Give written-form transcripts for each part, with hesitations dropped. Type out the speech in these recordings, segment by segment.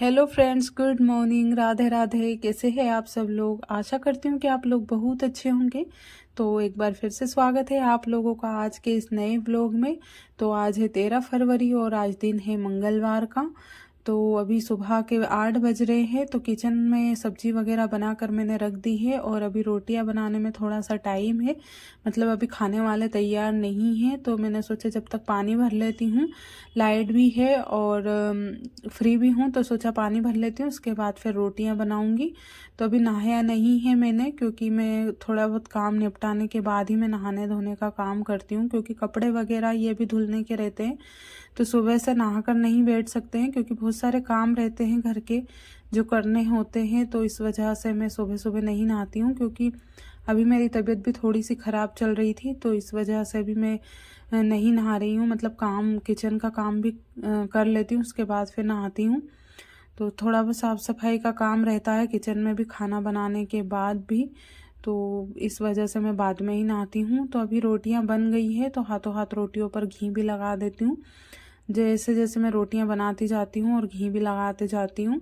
Hello friends, good morning. Radhe Radhe. कैसे हैं आप सब लोग? आशा करती हूँ कि आप लोग बहुत अच्छे होंगे। तो एक बार फिर से स्वागत है आप लोगों का आज के इस नए व्लॉग में। तो आज है 13 फरवरी और आज दिन है मंगलवार का। तो अभी सुबह के 8 बज रहे हैं। तो किचन में सब्जी वगैरह बनाकर मैंने रख दी है और अभी रोटियां बनाने में थोड़ा सा टाइम है। मतलब अभी खाने वाले तैयार नहीं हैं, तो मैंने सोचा जब तक पानी भर लेती हूँ। लाइट भी है और फ्री भी हूँ, तो सोचा पानी भर लेती हूँ, उसके बाद फिर रोटियां बनाऊंगी। तो अभी नहाया नहीं है मैंने, क्योंकि मैं थोड़ा बहुत काम निपटाने के बाद ही मैं नहाने धोने का काम करती हूँ, क्योंकि कपड़े वगैरह ये भी धुलने के रहते हैं। तो सुबह से नहाकर नहीं बैठ सकते हैं, क्योंकि बहुत सारे काम रहते हैं घर के जो करने होते हैं। तो इस वजह से मैं सुबह सुबह नहीं नहाती हूँ, क्योंकि अभी मेरी तबीयत भी थोड़ी सी ख़राब चल रही थी। तो इस वजह से भी मैं नहीं नहा रही हूँ। मतलब काम, किचन का काम भी कर लेती हूँ, उसके बाद फिर नहाती हूँ। तो थोड़ा बहुत साफ़ सफाई का काम रहता है किचन में भी, खाना बनाने के बाद भी। तो इस वजह से मैं बाद में ही नहाती हूँ। तो अभी रोटियाँ बन गई है, तो हाथों हाथ रोटियों पर घी भी लगा देती हूँ। जैसे जैसे मैं रोटियां बनाती जाती हूँ और घी भी लगाते जाती हूँ,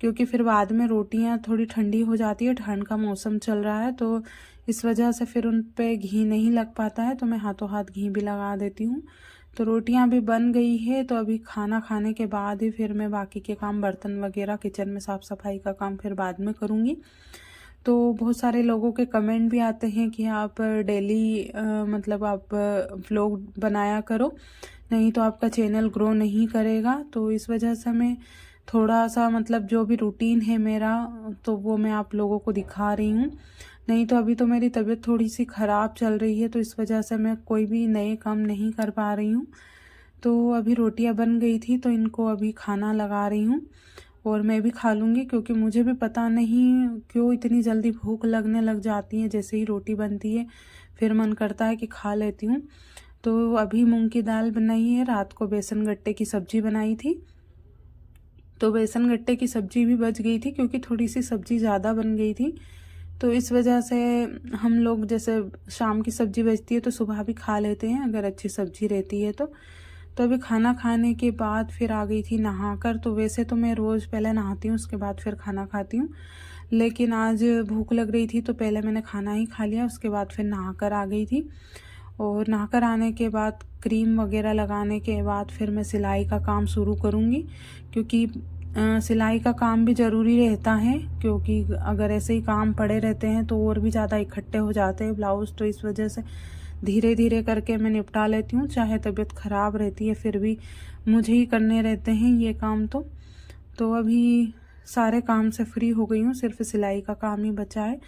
क्योंकि फिर बाद में रोटियां थोड़ी ठंडी हो जाती है। ठंड का मौसम चल रहा है, तो इस वजह से फिर उन पे घी नहीं लग पाता है, तो मैं हाथों हाथ घी भी लगा देती हूँ। तो रोटियां भी बन गई है। तो अभी खाना खाने के बाद ही फिर मैं बाकी के काम, बर्तन वगैरह, किचन में साफ़ सफाई का काम फिर बाद में करूँगी। तो बहुत सारे लोगों के कमेंट भी आते हैं कि आप डेली मतलब आप व्लॉग बनाया करो, नहीं तो आपका चैनल ग्रो नहीं करेगा। तो इस वजह से मैं थोड़ा सा, मतलब जो भी रूटीन है मेरा, तो वो मैं आप लोगों को दिखा रही हूँ। नहीं तो अभी तो मेरी तबीयत थोड़ी सी ख़राब चल रही है, तो इस वजह से मैं कोई भी नए काम नहीं कर पा रही हूँ। तो अभी रोटियां बन गई थी, तो इनको अभी खाना लगा रही हूँ और मैं भी खा लूँगी, क्योंकि मुझे भी पता नहीं क्यों इतनी जल्दी भूख लगने लग जाती है। जैसे ही रोटी बनती है फिर मन करता है कि खा लेती हूँ। तो अभी मूंग की दाल बनाई है, रात को बेसन गट्टे की सब्जी बनाई थी। तो बेसन गट्टे की सब्जी भी बच गई थी, क्योंकि थोड़ी सी सब्जी ज़्यादा बन गई थी। तो इस वजह से हम लोग, जैसे शाम की सब्जी बचती है तो सुबह भी खा लेते हैं, अगर अच्छी सब्जी रहती है तो। तो अभी खाना खाने के बाद फिर आ गई थी नहाकर। तो वैसे तो मैं रोज़ पहले नहाती हूँ, उसके बाद फिर खाना खाती हूँ, लेकिन आज भूख लग रही थी तो पहले मैंने खाना ही खा लिया, उसके बाद फिर नहाकर आ गई थी। और नहाकर आने के बाद क्रीम वगैरह लगाने के बाद फिर मैं सिलाई का काम शुरू करूँगी, क्योंकि सिलाई का काम भी ज़रूरी रहता है। क्योंकि अगर ऐसे ही काम पड़े रहते हैं तो और भी ज़्यादा इकट्ठे हो जाते हैं ब्लाउज़। तो इस वजह से धीरे धीरे करके मैं निपटा लेती हूँ, चाहे तबीयत ख़राब रहती है फिर भी मुझे ही करने रहते हैं ये काम। तो अभी सारे काम से फ्री हो गई हूँ, सिर्फ सिलाई का काम ही बचा है।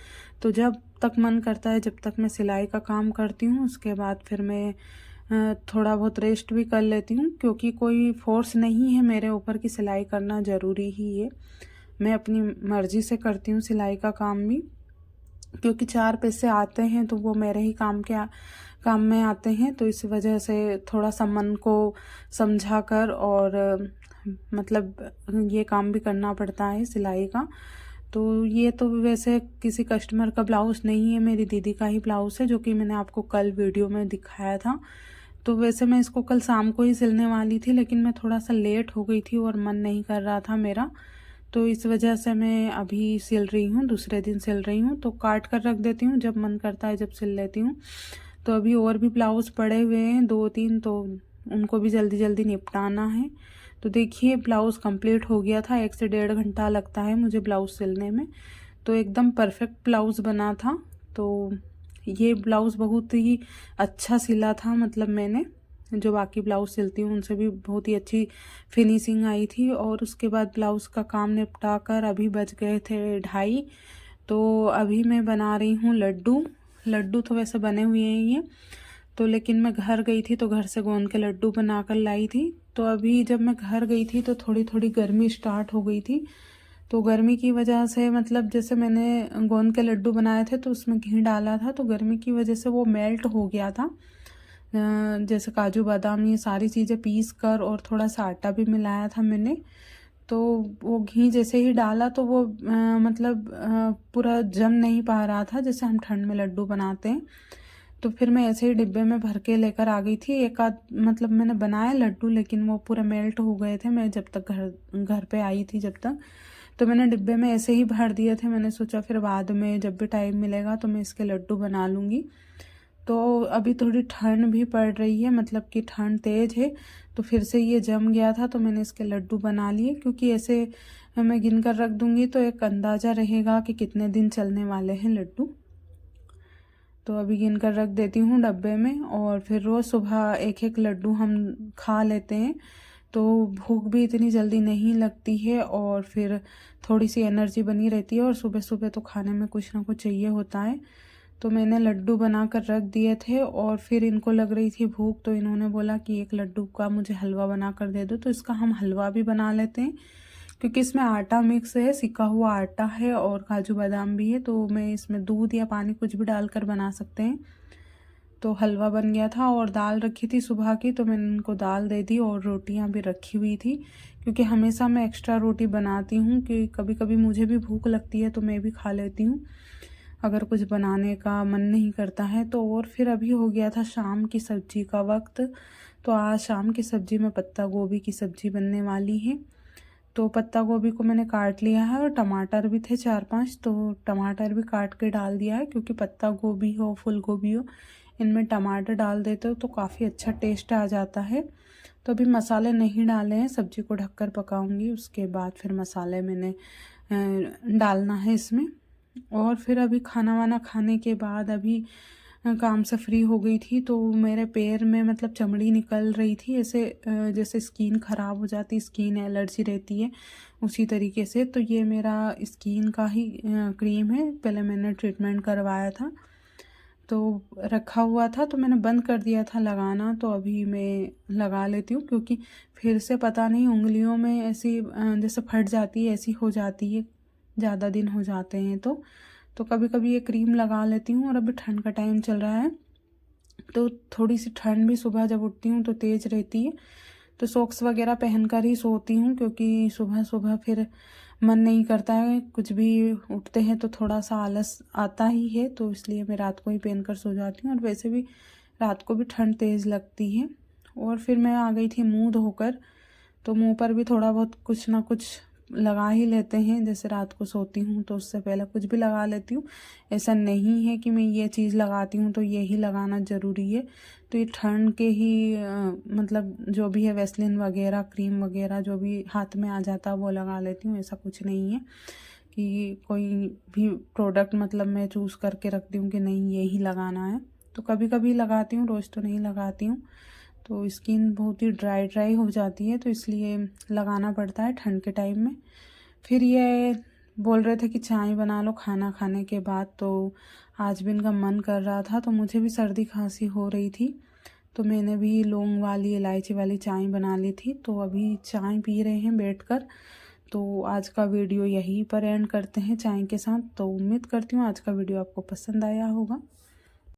तो जब तक मन करता है, जब तक मैं सिलाई का काम करती हूँ, उसके बाद फिर मैं थोड़ा बहुत रेस्ट भी कर लेती हूँ, क्योंकि कोई फोर्स नहीं है मेरे ऊपर कि सिलाई करना ज़रूरी ही है। मैं अपनी मर्ज़ी से करती हूँ सिलाई का काम भी, क्योंकि 4 पैसे आते हैं तो वो मेरे ही काम में आते हैं। तो इस वजह से थोड़ा सा मन को समझा कर और मतलब ये काम भी करना पड़ता है सिलाई का। तो ये तो वैसे किसी कस्टमर का ब्लाउज़ नहीं है, मेरी दीदी का ही ब्लाउज़ है, जो कि मैंने आपको कल वीडियो में दिखाया था। तो वैसे मैं इसको कल शाम को ही सिलने वाली थी, लेकिन मैं थोड़ा सा लेट हो गई थी और मन नहीं कर रहा था मेरा। तो इस वजह से मैं अभी सिल रही हूँ, दूसरे दिन सिल रही हूँ। तो काट कर रख देती हूँ, जब मन करता है जब सिल लेती हूँ। तो अभी और भी ब्लाउज़ पड़े हुए हैं 2-3, तो उनको भी जल्दी जल्दी निपटाना है। तो देखिए ब्लाउज़ कंप्लीट हो गया था, 1 से 1.5 घंटा लगता है मुझे ब्लाउज़ सिलने में। तो एकदम परफेक्ट ब्लाउज़ बना था। तो ये ब्लाउज़ बहुत ही अच्छा सिला था, मतलब मैंने जो बाकी ब्लाउज़ सिलती हूँ उनसे भी बहुत ही अच्छी फिनिशिंग आई थी। और उसके बाद ब्लाउज़ का काम निपटा कर अभी बज गए थे 2:30। तो अभी मैं बना रही हूँ लड्डू। लड्डू तो वैसे बने हुए हैं ये तो, लेकिन मैं घर गई थी तो घर से गोंद के लड्डू बना कर लाई थी। तो अभी जब मैं घर गई थी तो थोड़ी थोड़ी गर्मी स्टार्ट हो गई थी। तो गर्मी की वजह से, मतलब जैसे मैंने गोंद के लड्डू बनाए थे तो उसमें घी डाला था, तो गर्मी की वजह से वो मेल्ट हो गया था। जैसे काजू बादाम ये सारी चीज़ें पीस कर और थोड़ा सा आटा भी मिलाया था मैंने। तो वो घी जैसे ही डाला तो वो मतलब पूरा जम नहीं पा रहा था, जैसे हम ठंड में लड्डू बनाते हैं। तो फिर मैं ऐसे ही डिब्बे में भर के लेकर आ गई थी। एक आध मतलब मैंने बनाए लड्डू, लेकिन वो पूरा मेल्ट हो गए थे। मैं जब तक घर पे आई थी जब तक, तो मैंने डिब्बे में ऐसे ही भर दिए थे। मैंने सोचा फिर बाद में जब भी टाइम मिलेगा तो मैं इसके लड्डू बना लूँगी। तो अभी थोड़ी ठंड भी पड़ रही है, मतलब कि ठंड तेज़ है, तो फिर से ये जम गया था, तो मैंने इसके लड्डू बना लिए। क्योंकि ऐसे मैं गिन कर रख दूँगी तो एक अंदाज़ा रहेगा कि कितने दिन चलने वाले हैं लड्डू। तो अभी गिन कर रख देती हूँ डब्बे में, और फिर रोज़ सुबह एक एक लड्डू हम खा लेते हैं, तो भूख भी इतनी जल्दी नहीं लगती है, और फिर थोड़ी सी एनर्जी बनी रहती है। और सुबह सुबह तो खाने में कुछ ना कुछ चाहिए होता है। तो मैंने लड्डू बना कर रख दिए थे, और फिर इनको लग रही थी भूख, तो इन्होंने बोला कि एक लड्डू का मुझे हलवा बना कर दे दो। तो इसका हम हलवा भी बना लेते हैं, क्योंकि इसमें आटा मिक्स है, सिका हुआ आटा है और काजू बादाम भी है। तो मैं इसमें दूध या पानी कुछ भी डालकर बना सकते हैं। तो हलवा बन गया था, और दाल रखी थी सुबह की, तो मैंने उनको दाल दे दी, और रोटियां भी रखी हुई थी। क्योंकि हमेशा मैं एक्स्ट्रा रोटी बनाती हूँ, कि कभी कभी मुझे भी भूख लगती है तो मैं भी खा लेती हूँ अगर कुछ बनाने का मन नहीं करता है तो। और फिर अभी हो गया था शाम की सब्जी का वक्त। तो आज शाम की सब्जी में पत्ता गोभी की सब्जी बनने वाली है। तो पत्ता गोभी को मैंने काट लिया है, और टमाटर भी थे 4-5, तो टमाटर भी काट के डाल दिया है। क्योंकि पत्ता गोभी हो, फूल गोभी हो, इनमें टमाटर डाल देते हो तो काफ़ी अच्छा टेस्ट आ जाता है। तो अभी मसाले नहीं डाले हैं, सब्जी को ढककर पकाऊंगी, उसके बाद फिर मसाले मैंने डालना है इसमें। और फिर अभी खाना वाना खाने के बाद अभी काम से फ्री हो गई थी, तो मेरे पैर में मतलब चमड़ी निकल रही थी ऐसे, जैसे स्किन ख़राब हो जाती, स्किन एलर्जी रहती है उसी तरीके से। तो ये मेरा स्किन का ही क्रीम है, पहले मैंने ट्रीटमेंट करवाया था तो रखा हुआ था, तो मैंने बंद कर दिया था लगाना। तो अभी मैं लगा लेती हूँ, क्योंकि फिर से पता नहीं उंगलियों में ऐसी जैसे फट जाती है, ऐसी हो जाती है, ज़्यादा दिन हो जाते हैं तो कभी कभी ये क्रीम लगा लेती हूँ। और अभी ठंड का टाइम चल रहा है, तो थोड़ी सी ठंड भी सुबह जब उठती हूँ तो तेज़ रहती है। तो सॉक्स वगैरह पहन कर ही सोती हूँ, क्योंकि सुबह सुबह फिर मन नहीं करता है कुछ भी, उठते हैं तो थोड़ा सा आलस आता ही है। तो इसलिए मैं रात को ही पहन कर सो जाती हूँ, और वैसे भी रात को भी ठंड तेज़ लगती है। और फिर मैं आ गई थी मुँह धोकर, तो मुँह पर भी थोड़ा बहुत कुछ ना कुछ लगा ही लेते हैं। जैसे रात को सोती हूँ तो उससे पहले कुछ भी लगा लेती हूँ। ऐसा नहीं है कि मैं ये चीज़ लगाती हूँ तो ये ही लगाना ज़रूरी है। तो ये ठंड के ही मतलब जो भी है वैसलीन वगैरह, क्रीम वगैरह जो भी हाथ में आ जाता है वो लगा लेती हूँ। ऐसा कुछ नहीं है कि कोई भी प्रोडक्ट मतलब मैं चूज़ करके रखती हूँ कि नहीं ये ही लगाना है। तो कभी कभी लगाती हूँ, रोज़ तो नहीं लगाती हूँ। तो स्किन बहुत ही ड्राई हो जाती है, तो इसलिए लगाना पड़ता है ठंड के टाइम में। फिर ये बोल रहे थे कि चाय बना लो खाना खाने के बाद, तो आज भी इनका मन कर रहा था। तो मुझे भी सर्दी खांसी हो रही थी, तो मैंने भी लौंग वाली इलायची वाली चाय बना ली थी। तो अभी चाय पी रहे हैं बैठकर। तो आज का वीडियो यहीं पर एंड करते हैं चाय के साथ। तो उम्मीद करती हूँ आज का वीडियो आपको पसंद आया होगा।